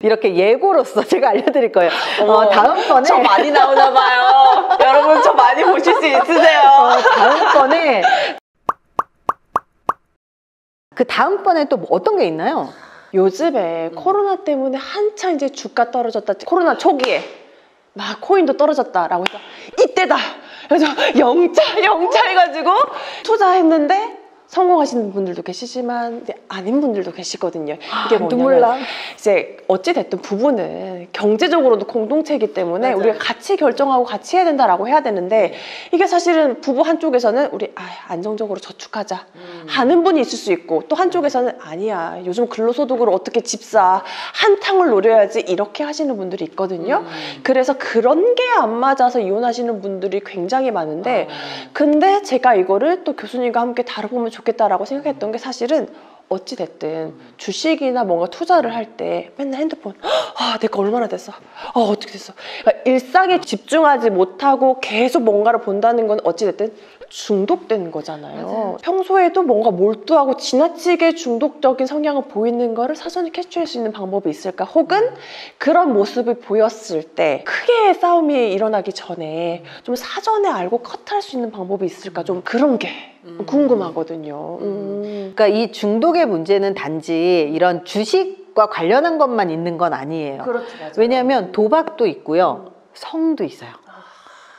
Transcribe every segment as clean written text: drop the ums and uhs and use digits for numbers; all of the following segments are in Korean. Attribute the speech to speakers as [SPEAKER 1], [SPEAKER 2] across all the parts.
[SPEAKER 1] 이렇게 예고로서 제가 알려드릴 거예요. 다음번에
[SPEAKER 2] 저 많이 나오나 봐요. 여러분 저 많이 보실 수 있으세요.
[SPEAKER 1] 다음번에 그 다음번에 또 어떤 게 있나요?
[SPEAKER 2] 요즘에 코로나 때문에 한창 이제 주가 떨어졌다. 코로나 초기에 막 코인도 떨어졌다라고 해서 이때다. 그래서 영차 해가지고 투자했는데 성공하시는 분들도 계시지만 아닌 분들도 계시거든요. 이게 뭐냐면 이제 어찌됐든 부부는 경제적으로도 공동체이기 때문에 맞아요. 우리가 같이 결정하고 같이 해야 된다라고 해야 되는데 이게 사실은 부부 한쪽에서는 우리 안정적으로 저축하자 하는 분이 있을 수 있고 또 한쪽에서는 아니야 요즘 근로소득으로 어떻게 집사 한탕을 노려야지 이렇게 하시는 분들이 있거든요. 그래서 그런 게 안 맞아서 이혼하시는 분들이 굉장히 많은데 근데 제가 이거를 또 교수님과 함께 다뤄보면 좋겠다라고 생각했던 게 사실은 어찌됐든 주식이나 뭔가 투자를 할 때 맨날 핸드폰 내가 얼마나 됐어? 어떻게 됐어? 그러니까 일상에 집중하지 못하고 계속 뭔가를 본다는 건 어찌됐든 중독되는 거잖아요. 맞아요. 평소에도 뭔가 몰두하고 지나치게 중독적인 성향을 보이는 거를 사전에 캐치할 수 있는 방법이 있을까? 혹은 그런 모습이 보였을 때 크게 싸움이 일어나기 전에 좀 사전에 알고 컷할 수 있는 방법이 있을까? 좀 그런 게 궁금하거든요.
[SPEAKER 1] 그러니까 이 중독의 문제는 단지 이런 주식과 관련한 것만 있는 건 아니에요.
[SPEAKER 2] 그렇죠, 맞아요.
[SPEAKER 1] 왜냐하면 도박도 있고요. 성도 있어요.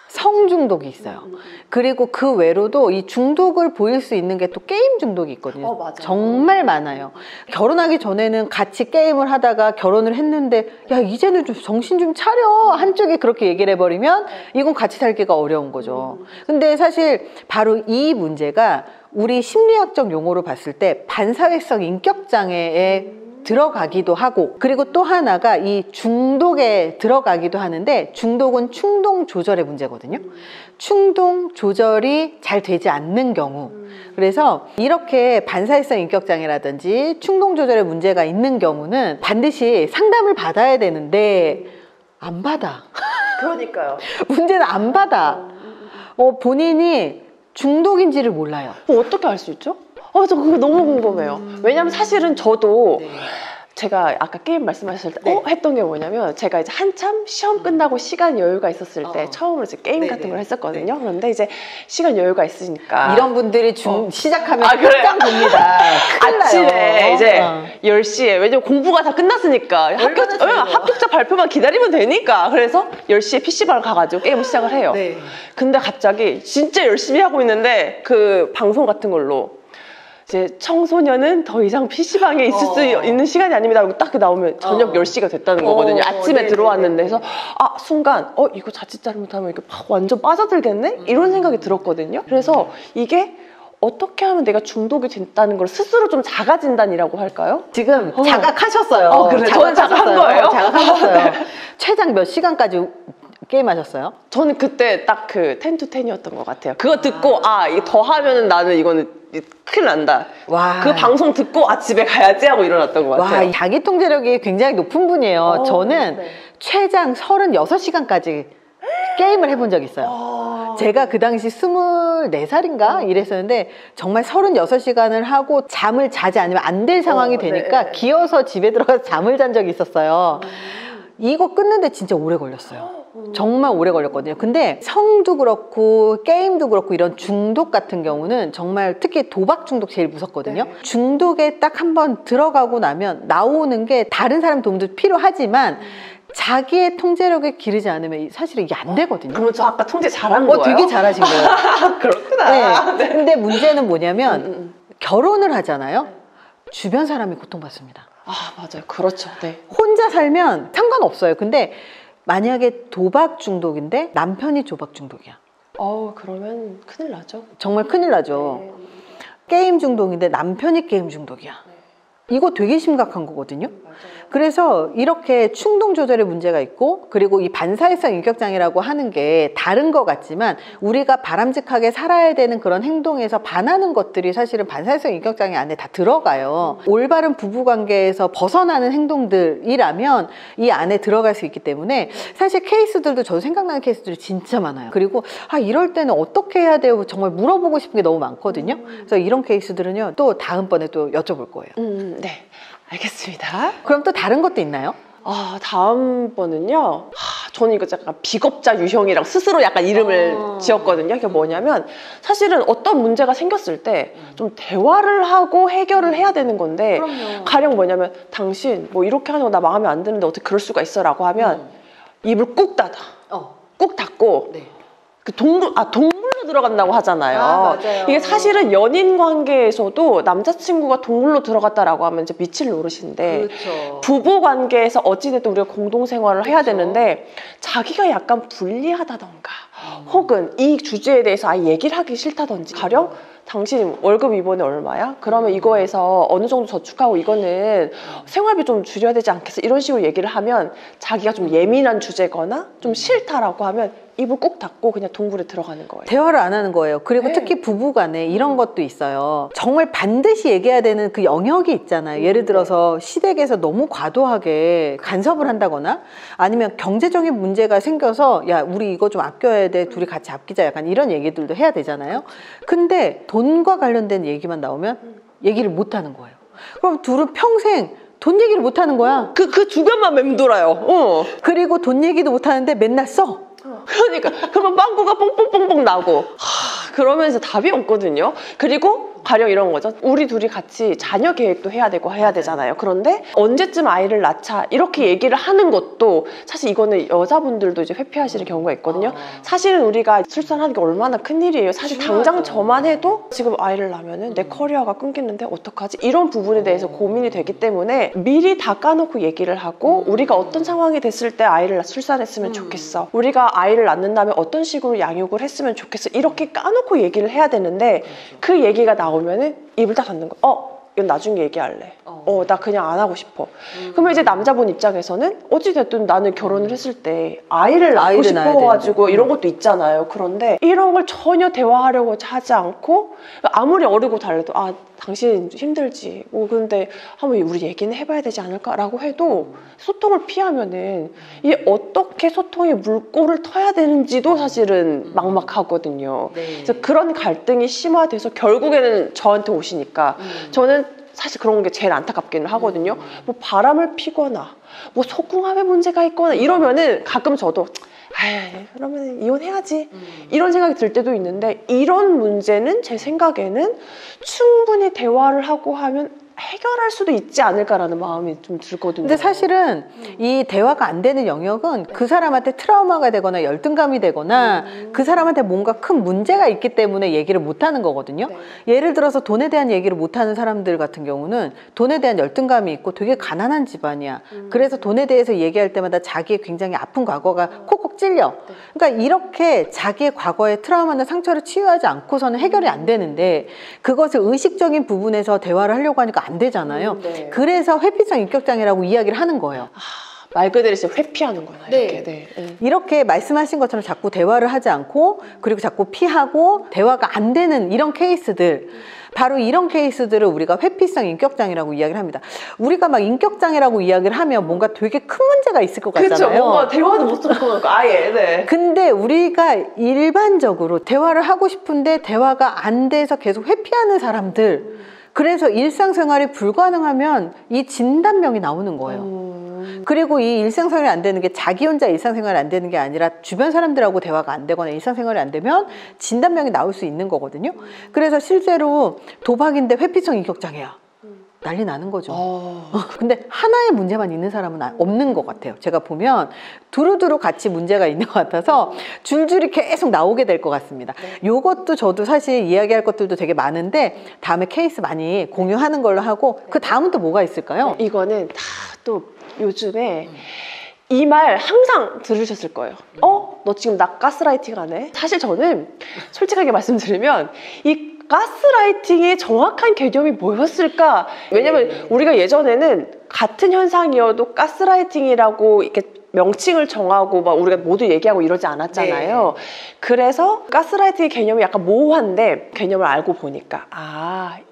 [SPEAKER 1] 성 중독이 있어요. 그리고 그 외로도 이 중독을 보일 수 있는 게 또 게임 중독이 있거든요.
[SPEAKER 2] 맞아요.
[SPEAKER 1] 정말 많아요. 결혼하기 전에는 같이 게임을 하다가 결혼을 했는데 야 이제는 좀 정신 좀 차려 한쪽이 그렇게 얘기를 해버리면 이건 같이 살기가 어려운 거죠. 근데 사실 바로 이 문제가 우리 심리학적 용어로 봤을 때 반사회성 인격장애에 들어가기도 하고 그리고 또 하나가 이 중독에 들어가기도 하는데 중독은 충동 조절의 문제거든요. 충동 조절이 잘 되지 않는 경우 그래서 이렇게 반사회성 인격장애라든지 충동 조절의 문제가 있는 경우는 반드시 상담을 받아야 되는데 안 받아.
[SPEAKER 2] 그러니까요.
[SPEAKER 1] 문제는 안 받아. 본인이 중독인지를 몰라요.
[SPEAKER 2] 어떻게 알 수 있죠? 저 그거 너무 궁금해요. 왜냐면 사실은 저도 제가 아까 게임 말씀하셨을 때 했던 게 뭐냐면 제가 이제 한참 시험 끝나고 시간 여유가 있었을 때 처음으로 이제 게임 같은 걸 했었거든요. 그런데 이제 시간 여유가 있으니까
[SPEAKER 1] 이런 분들이 시작하면 끝장 봅니다.
[SPEAKER 2] 아침에 이제 10시에 왜냐면 공부가 다 끝났으니까 합격자 발표만 기다리면 되니까 그래서 10시에 PC방을 가가지고 게임을 시작을 해요. 근데 갑자기 진짜 열심히 하고 있는데 그 방송 같은 걸로 이제 청소년은 더 이상 PC방에 있을 수 있는 시간이 아닙니다. 그리고 딱 나오면 저녁 10시가 됐다는 거거든요. 아침에 들어왔는데 그래서 순간 이거 자칫 잘못하면 이렇게 완전 빠져들겠네? 이런 생각이 들었거든요. 그래서 이게 어떻게 하면 내가 중독이 됐다는 걸 스스로 좀 자가진단이라고 할까요?
[SPEAKER 1] 지금 자각하셨어요.
[SPEAKER 2] 그래. 저는 자각한 거예요?
[SPEAKER 1] 자각하셨어요. 최장 몇 시간까지 게임하셨어요?
[SPEAKER 2] 저는 그때 딱 그 10 to 10이었던 것 같아요. 그거 듣고 이거 더 하면은 나는 이거는 큰일 난다. 그 방송 듣고 집에 가야지 하고 일어났던 것 같아요.
[SPEAKER 1] 자기 통제력이 굉장히 높은 분이에요. 저는 최장 36시간까지 게임을 해본 적이 있어요. 제가 그 당시 24살인가 이랬었는데 정말 36시간을 하고 잠을 자지 않으면 안 될 상황이 되니까 기어서 집에 들어가서 잠을 잔 적이 있었어요. 이거 끊는데 진짜 오래 걸렸어요. 정말 오래 걸렸거든요. 근데 성도 그렇고 게임도 그렇고 이런 중독 같은 경우는 정말 특히 도박 중독 제일 무섭거든요. 중독에 딱 한번 들어가고 나면 나오는 게 다른 사람 도움도 필요하지만 자기의 통제력을 기르지 않으면 사실은 이게 안 되거든요.
[SPEAKER 2] 그럼 저 아까 통제 잘한 거예요?
[SPEAKER 1] 되게 잘하신 거예요.
[SPEAKER 2] 그렇구나.
[SPEAKER 1] 근데 문제는 뭐냐면 결혼을 하잖아요. 주변 사람이 고통받습니다.
[SPEAKER 2] 맞아요. 그렇죠.
[SPEAKER 1] 혼자 살면 상관없어요. 근데 만약에 도박 중독인데 남편이 도박 중독이야.
[SPEAKER 2] 그러면 큰일 나죠.
[SPEAKER 1] 정말 큰일 나죠. 게임 중독인데 남편이 게임 중독이야. 이거 되게 심각한 거거든요. 그래서 이렇게 충동 조절의 문제가 있고 그리고 이 반사회성 인격장애라고 하는 게 다른 것 같지만 우리가 바람직하게 살아야 되는 그런 행동에서 반하는 것들이 사실은 반사회성 인격장애 안에 다 들어가요. 올바른 부부관계에서 벗어나는 행동들이라면 이 안에 들어갈 수 있기 때문에 사실 케이스들도 저도 생각나는 케이스들이 진짜 많아요. 그리고 이럴 때는 어떻게 해야 돼요? 정말 물어보고 싶은 게 너무 많거든요. 그래서 이런 케이스들은요 또 다음번에 또 여쭤볼 거예요.
[SPEAKER 2] 네, 알겠습니다.
[SPEAKER 1] 그럼 또 다른 것도 있나요?
[SPEAKER 2] 다음번은요. 저는 이거 약간 비겁자 유형이랑 스스로 약간 이름을 지었거든요. 그게 뭐냐면 사실은 어떤 문제가 생겼을 때 좀 대화를 하고 해결을 해야 되는 건데
[SPEAKER 1] 그럼요.
[SPEAKER 2] 가령 뭐냐면 당신 뭐 이렇게 하는 거 나 마음에 안 드는데 어떻게 그럴 수가 있어 라고 하면 입을 꾹 닫아. 꾹 닫고
[SPEAKER 1] 네.
[SPEAKER 2] 그 동물로 들어간다고 하잖아요.
[SPEAKER 1] 맞아요.
[SPEAKER 2] 이게 사실은 연인 관계에서도 남자친구가 동물로 들어갔다라고 하면 이제 미칠 노릇인데
[SPEAKER 1] 그렇죠.
[SPEAKER 2] 부부 관계에서 어찌됐든 우리가 공동생활을 해야
[SPEAKER 1] 그렇죠.
[SPEAKER 2] 되는데 자기가 약간 불리하다던가 혹은 이 주제에 대해서 아예 얘기를 하기 싫다든지 가령 당신 월급 이번에 얼마야? 그러면 이거에서 어느 정도 저축하고 이거는 생활비 좀 줄여야 되지 않겠어? 이런 식으로 얘기를 하면 자기가 좀 예민한 주제거나 좀 싫다라고 하면 입을 꼭 닫고 그냥 동굴에 들어가는 거예요.
[SPEAKER 1] 대화를 안 하는 거예요. 그리고
[SPEAKER 2] 네.
[SPEAKER 1] 특히 부부간에 이런 것도 있어요. 정말 반드시 얘기해야 되는 그 영역이 있잖아요. 예를 들어서 시댁에서 너무 과도하게 간섭을 한다거나 아니면 경제적인 문제가 생겨서 야 우리 이거 좀 아껴야 돼. 둘이 같이 아끼자. 약간 이런 얘기들도 해야 되잖아요. 근데 돈과 관련된 얘기만 나오면 얘기를 못 하는 거예요. 그럼 둘은 평생 돈 얘기를 못 하는 거야.
[SPEAKER 2] 그 주변만 맴돌아요.
[SPEAKER 1] 그리고 돈 얘기도 못 하는데 맨날 써.
[SPEAKER 2] 그러니까 그러면 빵꾸가 뽕뽕뽕뽕 나고 그러면서 답이 없거든요. 그리고 가령 이런 거죠. 우리 둘이 같이 자녀 계획도 해야 되고 해야 되잖아요. 그런데 언제쯤 아이를 낳자 이렇게 얘기를 하는 것도 사실 이거는 여자분들도 이제 회피하시는 경우가 있거든요. 사실은 우리가 출산하는 게 얼마나 큰일이에요. 사실 당장 저만 해도 지금 아이를 낳으면 내 커리어가 끊기는데 어떡하지? 이런 부분에 대해서 고민이 되기 때문에 미리 다 까놓고 얘기를 하고 우리가 어떤 상황이 됐을 때 아이를 출산했으면 좋겠어. 우리가 아이를 낳는다면 어떤 식으로 양육을 했으면 좋겠어. 이렇게 까놓고 얘기를 해야 되는데 그 얘기가 나오면은 입을 딱 닫는 거. 이건 나중에 얘기할래. 나 그냥 안 하고 싶어. 그러면 이제 남자분 입장에서는 어찌됐든 나는 결혼을 했을 때 아이를 낳고 싶어가지고 이런 것도 있잖아요. 그런데 이런 걸 전혀 대화하려고 하지 않고 아무리 어리고 달래도 당신 힘들지. 근데 한번 우리 얘기는 해봐야 되지 않을까라고 해도 소통을 피하면은 이게 어떻게 소통의 물꼬를 터야 되는지도 사실은 막막하거든요. 그래서 그런 갈등이 심화돼서 결국에는 저한테 오시니까 저는 사실 그런 게 제일 안타깝기는 하거든요. 뭐 바람을 피거나 뭐 속궁합에 문제가 있거나 이러면은 가끔 저도 그러면 이혼해야지 이런 생각이 들 때도 있는데 이런 문제는 제 생각에는 충분히 대화를 하고 하면 해결할 수도 있지 않을까라는 마음이 좀 들거든요.
[SPEAKER 1] 근데 사실은 이 대화가 안 되는 영역은 그 사람한테 트라우마가 되거나 열등감이 되거나 그 사람한테 뭔가 큰 문제가 있기 때문에 얘기를 못 하는 거거든요. 예를 들어서 돈에 대한 얘기를 못 하는 사람들 같은 경우는 돈에 대한 열등감이 있고 되게 가난한 집안이야. 그래서 돈에 대해서 얘기할 때마다 자기의 굉장히 아픈 과거가 콕콕 찔려. 그러니까 이렇게 자기의 과거의 트라우마나 상처를 치유하지 않고서는 해결이 안 되는데 그것을 의식적인 부분에서 대화를 하려고 하니까 안 되잖아요. 그래서 회피성 인격장애라고 이야기를 하는 거예요.
[SPEAKER 2] 말 그대로 진짜 회피하는구나. 이렇게.
[SPEAKER 1] 이렇게 말씀하신 것처럼 자꾸 대화를 하지 않고 그리고 자꾸 피하고 대화가 안 되는 이런 케이스들, 바로 이런 케이스들을 우리가 회피성 인격장애라고 이야기를 합니다. 우리가 막 인격장애라고 이야기를 하면 뭔가 되게 큰 문제가 있을 것 같잖아요.
[SPEAKER 2] 그렇죠. 뭔가 대화도 못 할 것 같고 아예.
[SPEAKER 1] 근데 우리가 일반적으로 대화를 하고 싶은데 대화가 안 돼서 계속 회피하는 사람들, 그래서 일상생활이 불가능하면 이 진단명이 나오는 거예요. 그리고 이 일상생활이 안 되는 게 자기 혼자 일상생활이 안 되는 게 아니라 주변 사람들하고 대화가 안 되거나 일상생활이 안 되면 진단명이 나올 수 있는 거거든요. 그래서 실제로 도박인데 회피성 인격장애야. 난리 나는 거죠. 근데 하나의 문제만 있는 사람은 없는 것 같아요. 제가 보면 두루두루 같이 문제가 있는 것 같아서 줄줄이 계속 나오게 될 것 같습니다. 요것도 저도 사실 이야기할 것들도 되게 많은데 다음에 케이스 많이 공유하는 걸로 하고 그 다음은 또 뭐가 있을까요?
[SPEAKER 2] 이거는 다 또 요즘에 이 말 항상 들으셨을 거예요. 너 지금 나 가스라이팅 하네? 사실 저는 솔직하게 말씀드리면 이 가스라이팅의 정확한 개념이 뭐였을까? 왜냐면 우리가 예전에는 같은 현상이어도 가스라이팅이라고 이렇게 명칭을 정하고 막 우리가 모두 얘기하고 이러지 않았잖아요. 그래서 가스라이팅의 개념이 약간 모호한데 개념을 알고 보니까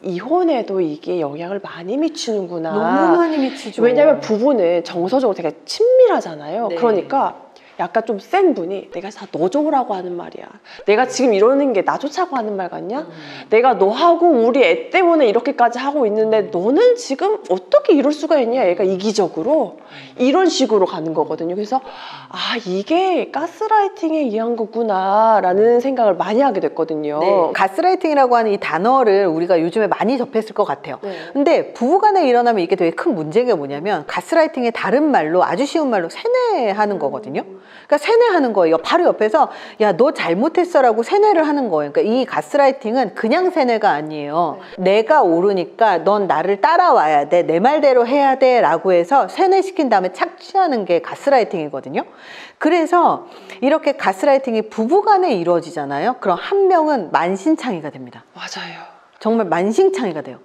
[SPEAKER 2] 이혼에도 이게 영향을 많이 미치는구나.
[SPEAKER 1] 너무 많이 미치죠.
[SPEAKER 2] 왜냐면 부부는 정서적으로 되게 친밀하잖아요. 그러니까 약간 좀 센 분이 내가 다 너 좋으라고 하는 말이야. 내가 지금 이러는 게 나 좋자고 하는 말 같냐? 내가 너하고 우리 애 때문에 이렇게까지 하고 있는데 너는 지금 어떻게 이럴 수가 있냐? 얘가 이기적으로 이런 식으로 가는 거거든요. 그래서 아, 이게 가스라이팅에 의한 거구나 라는 생각을 많이 하게 됐거든요.
[SPEAKER 1] 네. 가스라이팅이라고 하는 이 단어를 우리가 요즘에 많이 접했을 것 같아요.
[SPEAKER 2] 네.
[SPEAKER 1] 근데 부부간에 일어나면 이게 되게 큰 문제가 뭐냐면 가스라이팅의 다른 말로 아주 쉬운 말로 세뇌하는 거거든요. 그러니까 세뇌하는 거예요. 바로 옆에서 야, 너 잘못했어 라고 세뇌를 하는 거예요. 그러니까 이 가스라이팅은 그냥 세뇌가 아니에요. 내가 옳으니까 넌 나를 따라와야 돼. 내 말대로 해야 돼 라고 해서 세뇌시킨 다음에 착취하는 게 가스라이팅이거든요. 그래서 이렇게 가스라이팅이 부부간에 이루어지잖아요. 그럼 한 명은 만신창이가 됩니다.
[SPEAKER 2] 맞아요.
[SPEAKER 1] 정말 만신창이가 돼요.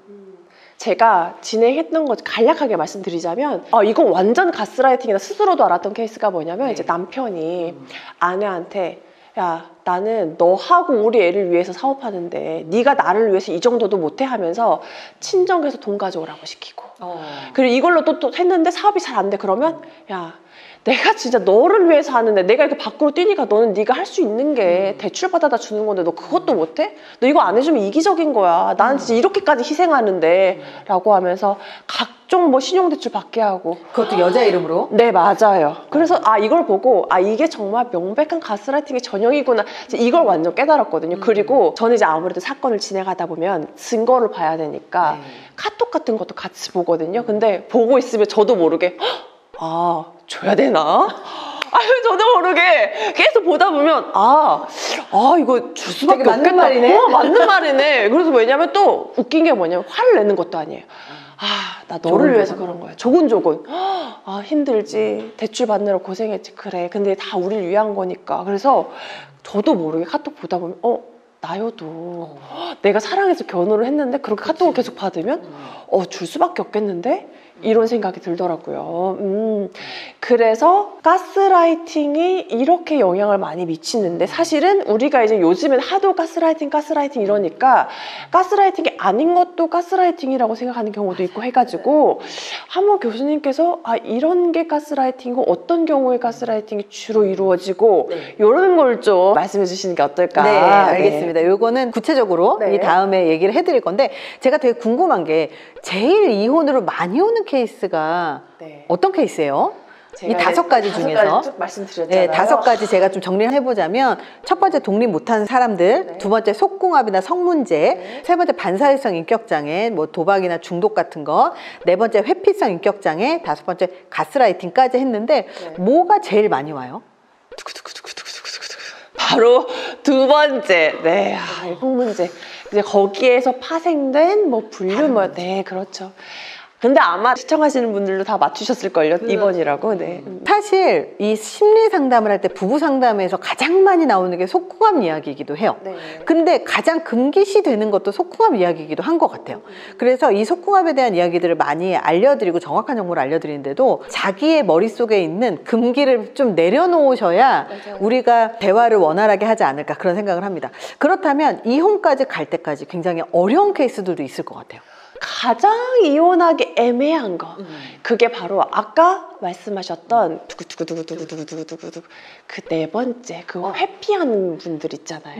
[SPEAKER 2] 제가 진행했던 거 간략하게 말씀드리자면 이건 완전 가스라이팅이다 스스로도 알았던 케이스가 뭐냐면 이제 남편이 아내한테 야, 나는 너하고 우리 애를 위해서 사업하는데 네가 나를 위해서 이 정도도 못해 하면서 친정에서 돈 가져오라고 시키고 그리고 이걸로 또 했는데 사업이 잘 안 돼. 그러면 야, 내가 진짜 너를 위해서 하는데 내가 이렇게 밖으로 뛰니까 너는 네가 할 수 있는 게 대출 받아다 주는 건데 너 그것도 못해? 너 이거 안 해주면 이기적인 거야. 나는 진짜 이렇게까지 희생하는데 라고 하면서 각종 뭐 신용대출 받게 하고
[SPEAKER 1] 그것도 여자 이름으로?
[SPEAKER 2] 네, 맞아요. 그래서 이걸 보고 이게 정말 명백한 가스라이팅의 전형이구나 이걸 완전 깨달았거든요. 그리고 저는 이제 아무래도 사건을 진행하다 보면 증거를 봐야 되니까 카톡 같은 것도 같이 보거든요. 근데 보고 있으면 저도 모르게 줘야 되나? 저도 모르게 계속 보다 보면 이거 줄 수밖에 없겠다.
[SPEAKER 1] 맞는 말이네.
[SPEAKER 2] 맞는 말이네. 그래서 왜냐면 또 웃긴 게 뭐냐면 화를 내는 것도 아니에요. 나 너를 위해서 그런 거야. 조곤조곤. 힘들지. 대출 받느라 고생했지. 그래. 근데 다 우리를 위한 거니까. 그래서 저도 모르게 카톡 보다 보면 나여도 내가 사랑해서 결혼을 했는데 그렇게 카톡을 계속 받으면 줄 수밖에 없겠는데? 이런 생각이 들더라고요. 그래서 가스라이팅이 이렇게 영향을 많이 미치는데 사실은 우리가 이제 요즘엔 하도 가스라이팅 이러니까 가스라이팅이 아닌 것도 가스라이팅이라고 생각하는 경우도 있고 해가지고 한번 교수님께서 이런 게 가스라이팅이고 어떤 경우에 가스라이팅이 주로 이루어지고 이런 걸 좀 말씀해 주시는 게 어떨까?
[SPEAKER 1] 네, 알겠습니다. 요거는 구체적으로 이 다음에 얘기를 해드릴 건데 제가 되게 궁금한 게 제일 이혼으로 많이 오는 케이스가 어떤 케이스예요? 이 5가지 중에서
[SPEAKER 2] 말씀드렸잖아요.
[SPEAKER 1] 5가지 제가 좀 정리를 해보자면 첫 번째 독립 못하는 사람들, 두 번째 속궁합이나 성문제, 세 번째 반사회성 인격장애, 뭐 도박이나 중독 같은 거, 네 번째 회피성 인격장애, 다섯 번째 가스라이팅까지 했는데 뭐가 제일 많이 와요?
[SPEAKER 2] 바로 두 번째, 성문제. 이제 거기에서 파생된 뭐 분류 그렇죠. 근데 아마 시청하시는 분들도 다 맞추셨을걸요. 2번이라고.
[SPEAKER 1] 사실 이 심리 상담을 할 때 부부 상담에서 가장 많이 나오는 게 속궁합 이야기이기도 해요. 근데 가장 금기시 되는 것도 속궁합 이야기이기도 한 것 같아요. 그래서 이 속궁합에 대한 이야기들을 많이 알려드리고 정확한 정보를 알려드리는데도 자기의 머릿속에 있는 금기를 좀 내려놓으셔야 우리가 대화를 원활하게 하지 않을까 그런 생각을 합니다. 그렇다면 이혼까지 갈 때까지 굉장히 어려운 케이스들도 있을 것 같아요.
[SPEAKER 2] 가장 이혼하기 애매한 거 그게 바로 아까 말씀하셨던 두구두구두구두구두구두구 그 네 번째 회피하는 분들 있잖아요.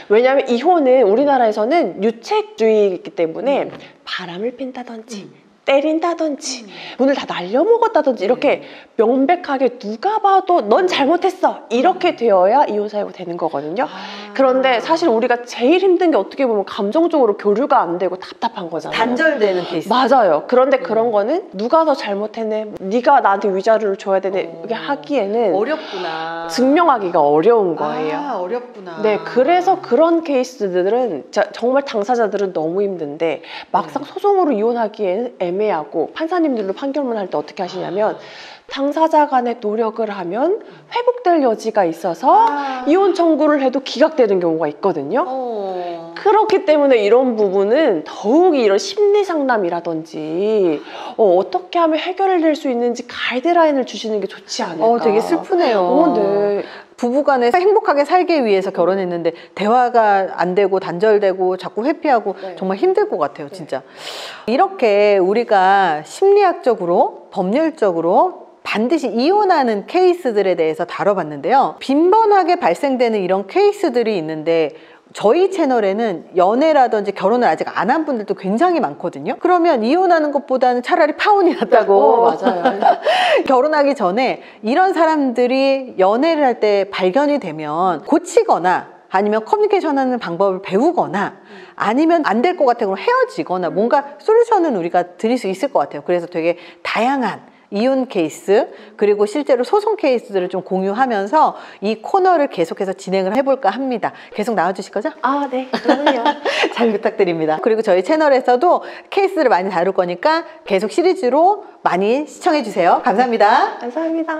[SPEAKER 2] 왜냐하면 이혼은 우리나라에서는 유책주의이기 때문에 바람을 핀다든지 때린다든지 문을 다 날려먹었다든지 이렇게 명백하게 누가 봐도 넌 잘못했어 이렇게 되어야 이혼 사유가 되는 거거든요. 그런데 사실 우리가 제일 힘든 게 어떻게 보면 감정적으로 교류가 안 되고 답답한 거잖아요.
[SPEAKER 1] 단절되는 케이스.
[SPEAKER 2] 맞아요. 그런데 그런 거는 누가 더 잘못했네, 네가 나한테 위자료를 줘야 되네 이게 하기에는
[SPEAKER 1] 어렵구나.
[SPEAKER 2] 증명하기가 어려운 거예요.
[SPEAKER 1] 어렵구나.
[SPEAKER 2] 그래서 그런 케이스들은 정말 당사자들은 너무 힘든데 막상 소송으로 이혼하기에는 애매하고 판사님들도 판결문 할 때 어떻게 하시냐면 당사자 간의 노력을 하면 회복될 여지가 있어서 이혼 청구를 해도 기각되는 경우가 있거든요. 그렇기 때문에 이런 부분은 더욱 이런 심리 상담이라든지 어떻게 하면 해결될 수 있는지 가이드라인을 주시는 게 좋지 않을까.
[SPEAKER 1] 되게 슬프네요. 부부간에 행복하게 살기 위해서 결혼했는데 대화가 안 되고 단절되고 자꾸 회피하고 정말 힘들 것 같아요, 진짜. 이렇게 우리가 심리학적으로 법률적으로 반드시 이혼하는 케이스들에 대해서 다뤄봤는데요. 빈번하게 발생되는 이런 케이스들이 있는데 저희 채널에는 연애라든지 결혼을 아직 안 한 분들도 굉장히 많거든요. 그러면 이혼하는 것보다는 차라리 파혼이 낫다고.
[SPEAKER 2] 맞아요.
[SPEAKER 1] 결혼하기 전에 이런 사람들이 연애를 할 때 발견이 되면 고치거나 아니면 커뮤니케이션 하는 방법을 배우거나 아니면 안 될 것 같아 그럼 헤어지거나 뭔가 솔루션은 우리가 드릴 수 있을 것 같아요. 그래서 되게 다양한 이혼 케이스 그리고 실제로 소송 케이스들을 좀 공유하면서 이 코너를 계속해서 진행을 해볼까 합니다. 계속 나와주실 거죠?
[SPEAKER 2] 아, 네. 그럼요.
[SPEAKER 1] 잘 부탁드립니다. 그리고 저희 채널에서도 케이스를 많이 다룰 거니까 계속 시리즈로 많이 시청해주세요. 감사합니다.
[SPEAKER 2] 감사합니다.